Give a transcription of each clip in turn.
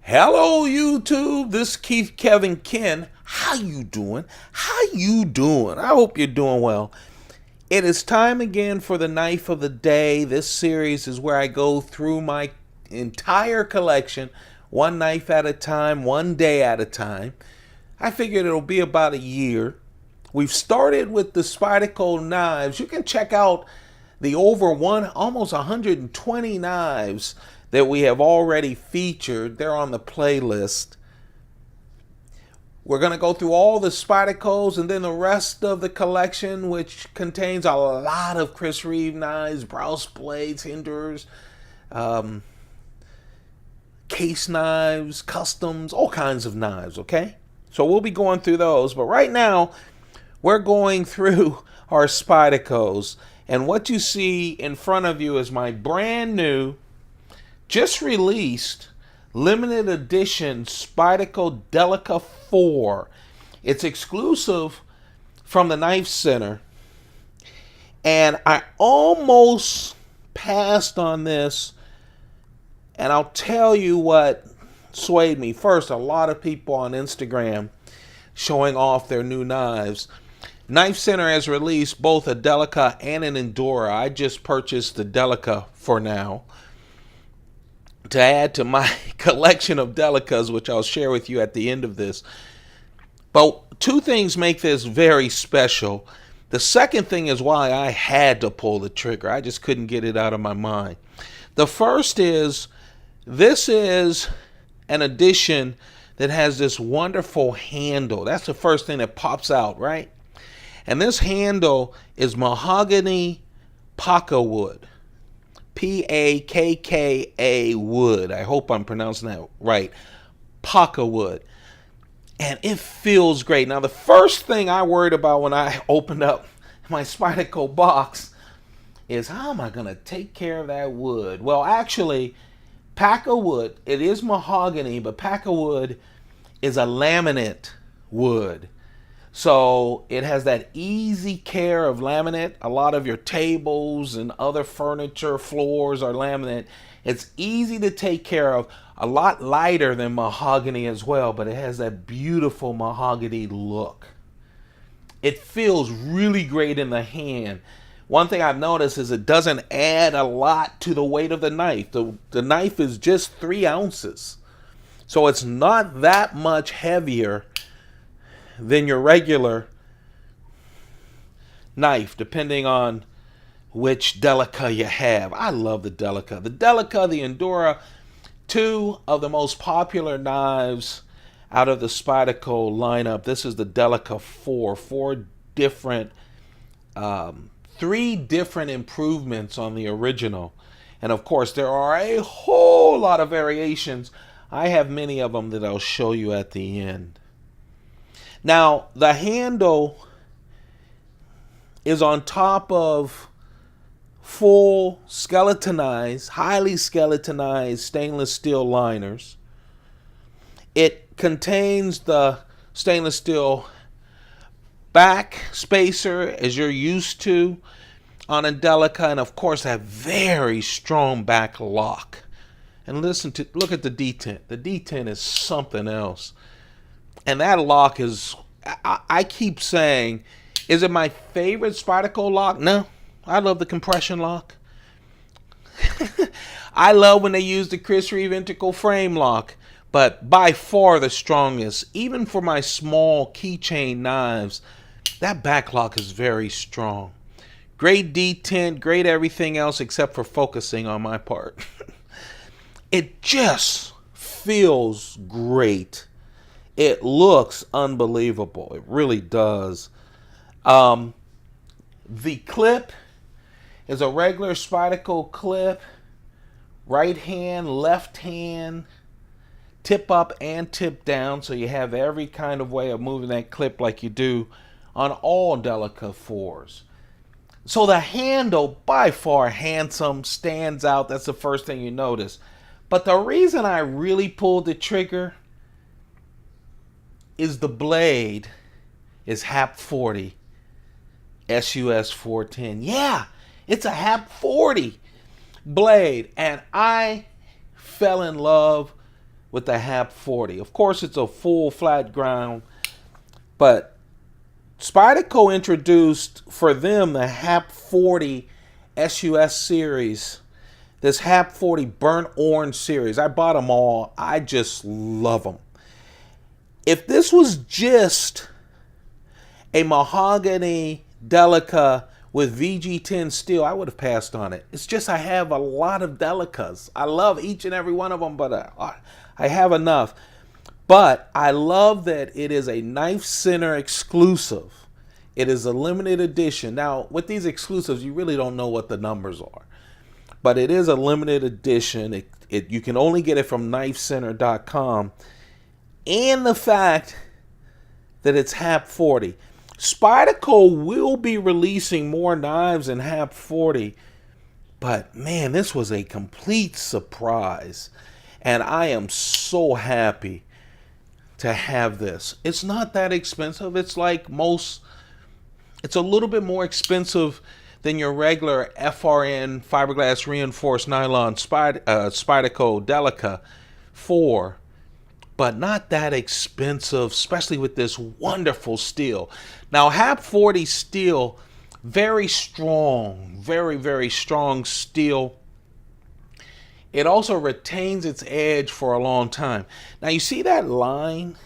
Hello YouTube, this is Keith Kevin Ken. How you doing? How you doing? I hope you're doing well. It is time again for the knife of the day. This series is where I go through my entire collection, one knife at a time, one day at a time. I figured it'll be about a year. We've started with the Spyderco knives. You can check out the almost 120 knives that we have already featured. They're on the playlist. We're going to go through all the Spydercos and then the rest of the collection, which contains a lot of Chris Reeve knives, browse blades, hinders, case knives, customs, all kinds of knives, okay? So we'll be going through those. But right now, we're going through our Spydercos. And what you see in front of you is my brand new, just released, limited edition Spyderco Delica 4. It's exclusive from the Knife Center. And I almost passed on this. And I'll tell you what swayed me. First, a lot of people on Instagram showing off their new knives. Knife Center has released both a Delica and an Endura. I just purchased the Delica for now to add to my collection of Delicas, which I'll share with you at the end of this. But two things make this very special. The second thing is why I had to pull the trigger. I just couldn't get it out of my mind. The first is, this is an edition that has this wonderful handle. That's the first thing that pops out, right? And this handle is Mahogany Pakkawood. Pakka wood. I hope I'm pronouncing that right. Pakkawood. And it feels great. Now, the first thing I worried about when I opened up my Spyderco box is, how am I going to take care of that wood? Well, actually, Pakkawood, it is mahogany, but Pakkawood is a laminate wood. So it has that easy care of laminate. A lot of your tables and other furniture, floors are laminate. It's easy to take care of. A lot lighter than mahogany as well, but it has that beautiful mahogany look. It feels really great in the hand. One thing I've noticed is it doesn't add a lot to the weight of the knife. The knife is just 3 ounces. So it's not that much heavier than your regular knife, depending on which Delica you have. I love the Delica. The Delica, the Endura, two of the most popular knives out of the Spyderco lineup. This is the Delica 4. 3 different improvements on the original. And of course, there are a whole lot of variations. I have many of them that I'll show you at the end. Now, the handle is on top of full skeletonized, highly skeletonized stainless steel liners. It contains the stainless steel back spacer, as you're used to on a Delica, and of course that very strong back lock. And look at the detent. The detent is something else. And that lock is, I keep saying, is it my favorite Spyderco lock? No. I love the compression lock. I love when they use the Chris Reeve integral frame lock. But by far the strongest, even for my small keychain knives, that back lock is very strong. Great detent, great everything else except for focusing on my part. It just feels great. It looks unbelievable. It really does. The clip is a regular Spyderco clip. Right hand, left hand, tip up and tip down. So you have every kind of way of moving that clip like you do on all Delica 4s. So the handle, by far handsome, stands out. That's the first thing you notice. But the reason I really pulled the trigger is the blade is Hap40 SUS 410. Yeah, it's a Hap40 blade, and I fell in love with the Hap40. Of course, it's a full flat ground, but Spyderco introduced for them the Hap40 SUS series, this Hap40 burnt orange series. I bought them all. I just love them. If this was just a Mahogany Delica with VG10 steel, I would have passed on it. It's just I have a lot of Delicas. I love each and every one of them, but I have enough. But I love that it is a Knife Center exclusive. It is a limited edition. Now, with these exclusives, you really don't know what the numbers are. But it is a limited edition. You can only get it from knifecenter.com. And the fact that it's Hap40. Spyderco will be releasing more knives in Hap40. But, man, this was a complete surprise. And I am so happy to have this. It's not that expensive. It's like it's a little bit more expensive than your regular FRN fiberglass reinforced nylon Spyderco Delica 4, but not that expensive, especially with this wonderful steel. Now, Hap40 steel, very strong, very, very strong steel. It also retains its edge for a long time. Now, you see that line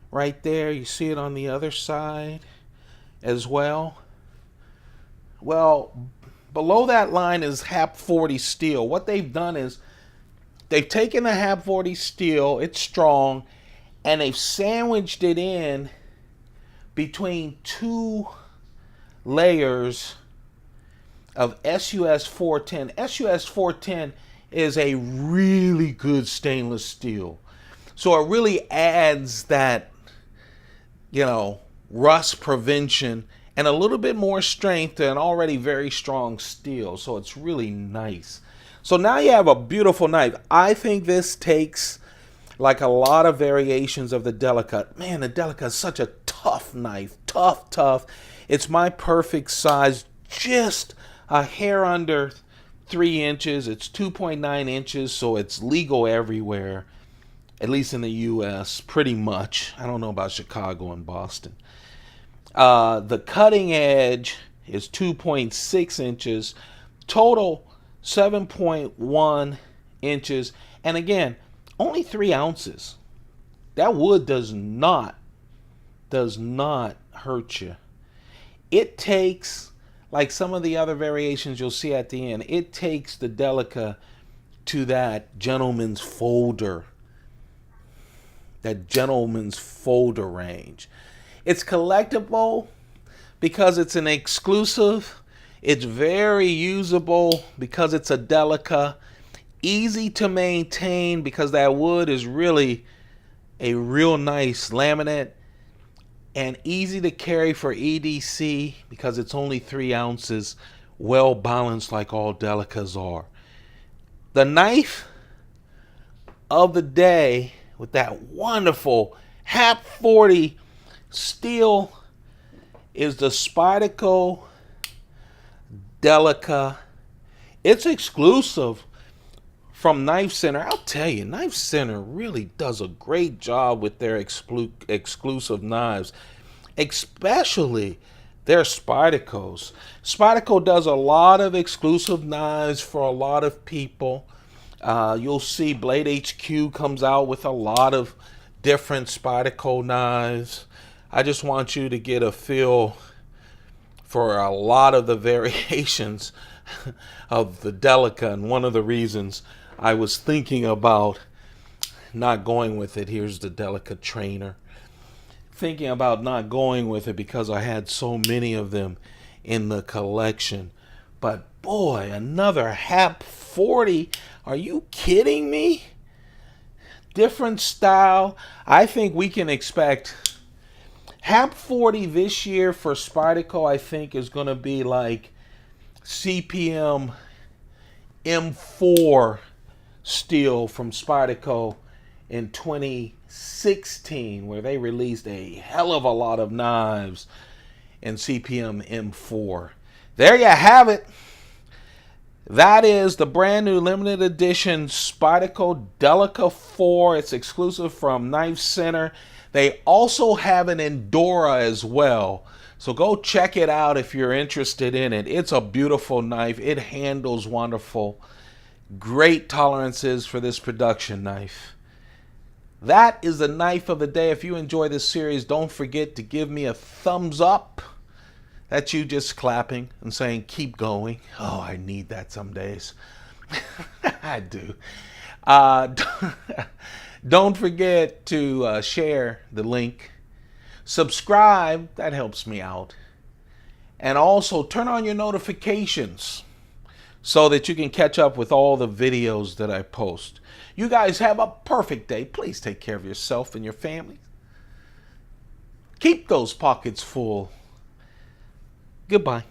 right there? You see it on the other side as well? Well, below that line is Hap40 steel. What they've done is they've taken the Hap40 steel, it's strong, and they've sandwiched it in between two layers of SUS 410. SUS 410 is a really good stainless steel. So it really adds that, rust prevention and a little bit more strength to an already very strong steel. So it's really nice. So now you have a beautiful knife. I think this takes like a lot of variations of the Delica. Man, the Delica is such a tough knife. Tough. It's my perfect size, just a hair under 3 inches. It's 2.9 inches, so it's legal everywhere, at least in the U.S., pretty much. I don't know about Chicago and Boston. The cutting edge is 2.6 inches. Total 7.1 inches. And again, only 3 ounces. That wood does not hurt you. It takes, like some of the other variations you'll see at the end, it takes the Delica to that gentleman's folder. That gentleman's folder range. It's collectible because it's an exclusive. It's very usable because it's a Delica. Easy to maintain because that wood is really a real nice laminate. And easy to carry for EDC because it's only 3 ounces. Well balanced like all Delicas are. The knife of the day with that wonderful Hap40 steel is the Spyderco Delica. It's exclusive from Knife Center. I'll tell you, Knife Center really does a great job with their exclusive knives, especially their Spydercos. Spyderco does a lot of exclusive knives for a lot of people. You'll see Blade HQ comes out with a lot of different Spyderco knives. I just want you to get a feel for a lot of the variations of the Delica, and one of the reasons I was thinking about not going with it, here's the Delica trainer, thinking about not going with it because I had so many of them in the collection. But boy, another Hap40. Are you kidding me? Different style. I think we can expect Hap40 this year for Spyderco, I think, is going to be like CPM M4 steel from Spyderco in 2016, where they released a hell of a lot of knives in CPM M4. There you have it. That is the brand new limited edition Spyderco Delica 4. It's exclusive from Knife Center. They also have an Endura as well. So go check it out if you're interested in it. It's a beautiful knife. It handles wonderful. Great tolerances for this production knife. That is the knife of the day. If you enjoy this series, don't forget to give me a thumbs up. That's you just clapping and saying, keep going. Oh, I need that some days. I do. Don't forget to share the link. Subscribe. That helps me out. And also turn on your notifications so that you can catch up with all the videos that I post. You guys have a perfect day. Please take care of yourself and your family. Keep those pockets full. Goodbye.